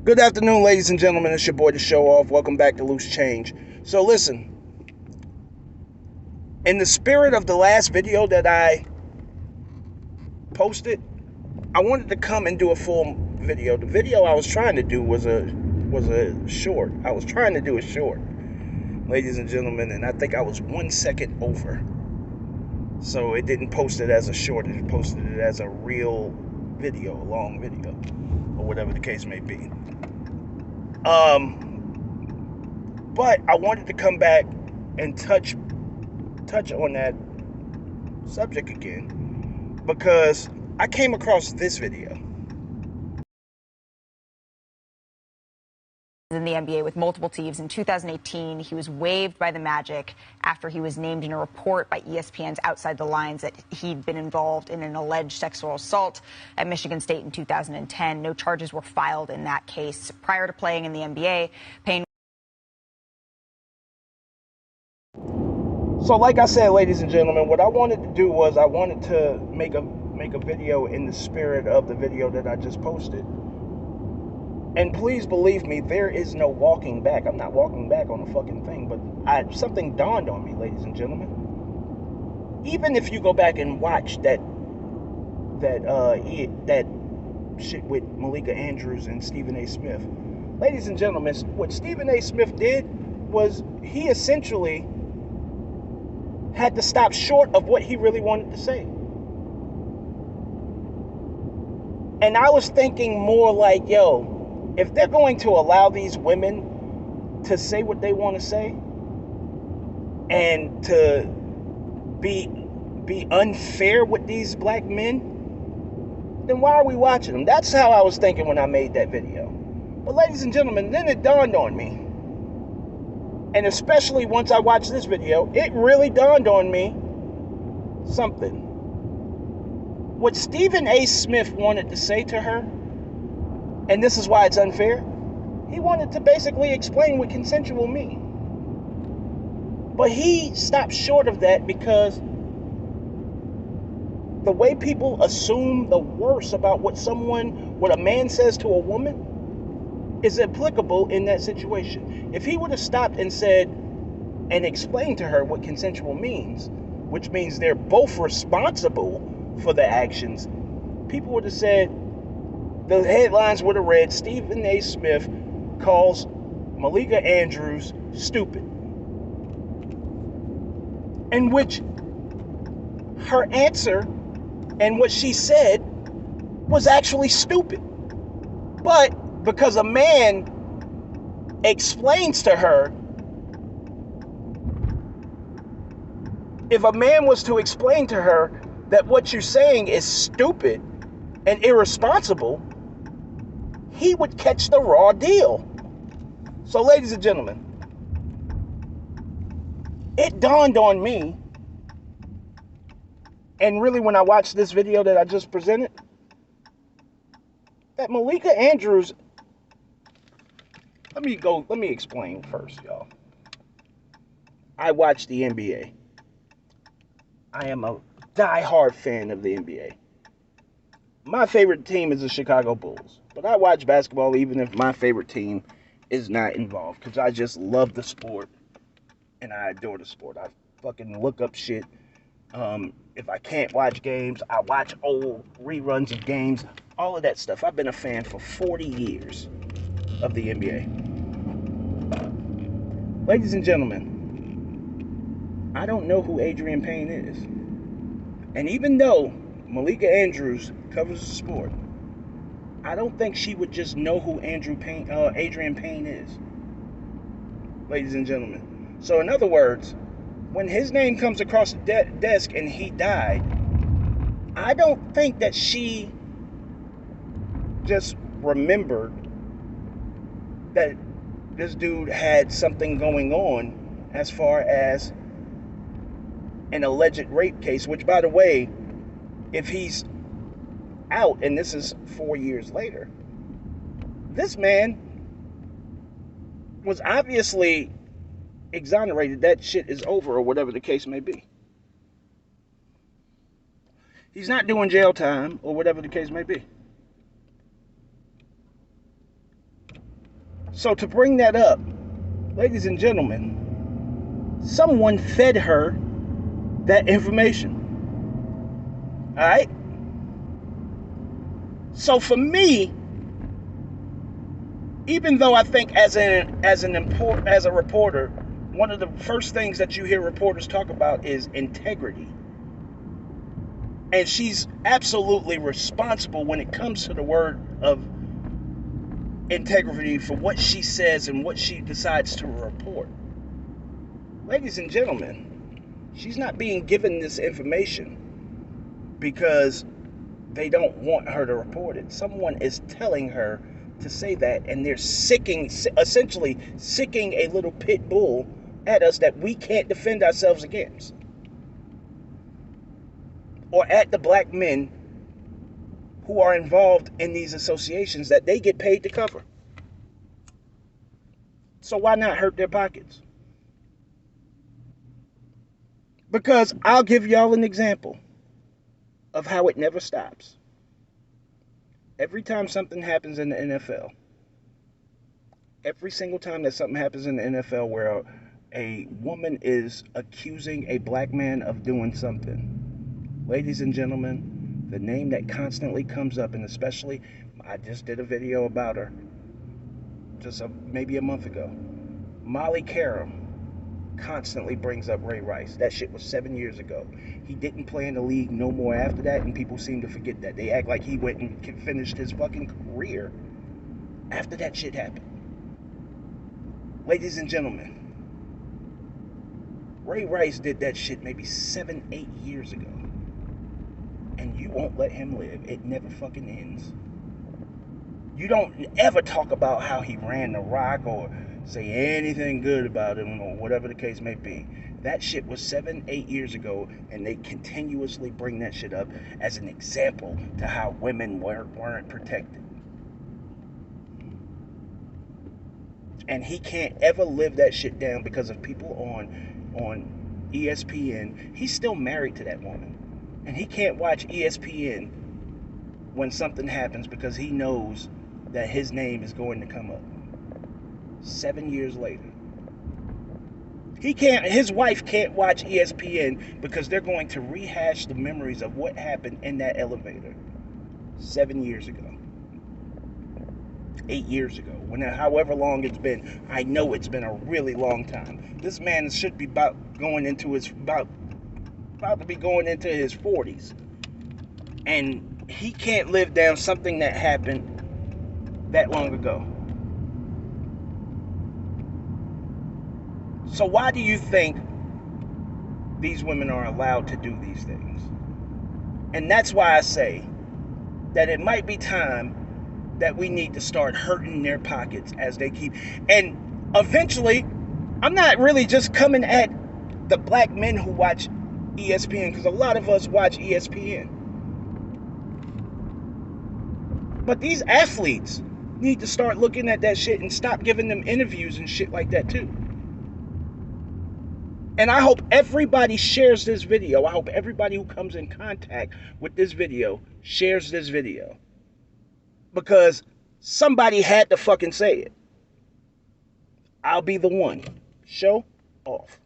Good afternoon, ladies and gentlemen. It's your boy, The Show Off. Welcome back to Loose Change. So listen, in the spirit of the last video that I posted, I wanted to come and do a full video. The video I was trying to do was a short. I was trying to do a short, ladies and gentlemen, and I think I was 1 second over. So it didn't post it as a short. It posted it as a real video, a long video, or whatever the case may be. But I wanted to come back and touch on that subject again because I came across this video. In the NBA with multiple teams. In 2018, he was waived by the Magic after he was named in a report by ESPN's Outside the Lines that he'd been involved in an alleged sexual assault at Michigan State in 2010. No charges were filed in that case. Prior to playing in the NBA, Payne. So like I said, ladies and gentlemen, what I wanted to do was I wanted to make a video in the spirit of the video that I just posted. And please believe me, there is no walking back. I'm not walking back on the fucking thing, but something dawned on me, ladies and gentlemen. Even if you go back and watch that shit with Malika Andrews and Stephen A. Smith, ladies and gentlemen, what Stephen A. Smith did was he essentially had to stop short of what he really wanted to say. And I was thinking more like, yo, if they're going to allow these women to say what they want to say and to be unfair with these black men, then why are we watching them? That's how I was thinking when I made that video. But ladies and gentlemen, then it dawned on me, and especially once I watched this video, it really dawned on me something. What Stephen A. Smith wanted to say to her, and this is why it's unfair, he wanted to basically explain what consensual means. But he stopped short of that because the way people assume the worst about what a man says to a woman is applicable in that situation. If he would have stopped and said and explained to her what consensual means, which means they're both responsible for the actions, people would have said, the headlines would have read, Stephen A. Smith calls Malika Andrews stupid. In which her answer and what she said was actually stupid. But because a man explains to her, if a man was to explain to her that what you're saying is stupid and irresponsible, he would catch the raw deal. So, ladies and gentlemen, it dawned on me, and really when I watched this video that I just presented, that Malika Andrews, let me explain first, y'all. I watch the NBA. I am a die-hard fan of the NBA. My favorite team is the Chicago Bulls, but I watch basketball even if my favorite team is not involved because I just love the sport and I adore the sport. I fucking look up shit. If I can't watch games, I watch old reruns of games, all of that stuff. I've been a fan for 40 years of the NBA. Ladies and gentlemen, I don't know who Adrian Payne is. And even though Malika Andrews covers the sport, I don't think she would just know who Adrian Payne is. Ladies and gentlemen. So in other words, when his name comes across the desk and he died, I don't think that she just remembered that this dude had something going on as far as an alleged rape case, which, by the way, if he's out and this is 4 years later, this man was obviously exonerated. That shit is over, or whatever the case may be. He's not doing jail time, or whatever the case may be. So to bring that up, ladies and gentlemen, someone fed her that information. All right? So for me, even though I think as a reporter, one of the first things that you hear reporters talk about is integrity. And she's absolutely responsible when it comes to the word of integrity for what she says and what she decides to report. Ladies and gentlemen, she's not being given this information because they don't want her to report it. Someone is telling her to say that, and they're essentially sicking a little pit bull at us that we can't defend ourselves against. Or at the black men who are involved in these associations that they get paid to cover. So why not hurt their pockets? Because I'll give y'all an example of how it never stops. Every time something happens in the NFL, every single time that something happens in the NFL where a woman is accusing a black man of doing something, ladies and gentlemen, the name that constantly comes up, and especially, I just did a video about her just maybe a month ago. Malika constantly brings up Ray Rice. That shit was 7 years ago. He didn't play in the league no more after that, and people seem to forget that. They act like he went and finished his fucking career after that shit happened. Ladies and gentlemen, Ray Rice did that shit maybe 7, 8 years ago. And you won't let him live. It never fucking ends. You don't ever talk about how he ran the rock or say anything good about him or whatever the case may be. That shit was 7, 8 years ago, and they continuously bring that shit up as an example to how women weren't protected. And he can't ever live that shit down because of people on ESPN. He's still married to that woman. And he can't watch ESPN when something happens because he knows that his name is going to come up 7 years later. His wife can't watch ESPN because they're going to rehash the memories of what happened in that elevator 7 years ago. 8 years ago, however long it's been. I know it's been a really long time. This man should be about to be going into his 40s, and he can't live down something that happened that long ago. So why do you think these women are allowed to do these things? And that's why I say that it might be time that we need to start hurting their pockets as they keep. And eventually, I'm not really just coming at the black men who watch ESPN, because a lot of us watch ESPN. But these athletes need to start looking at that shit and stop giving them interviews and shit like that too. And I hope everybody shares this video. I hope everybody who comes in contact with this video shares this video. Because somebody had to fucking say it. I'll be the one. Show off.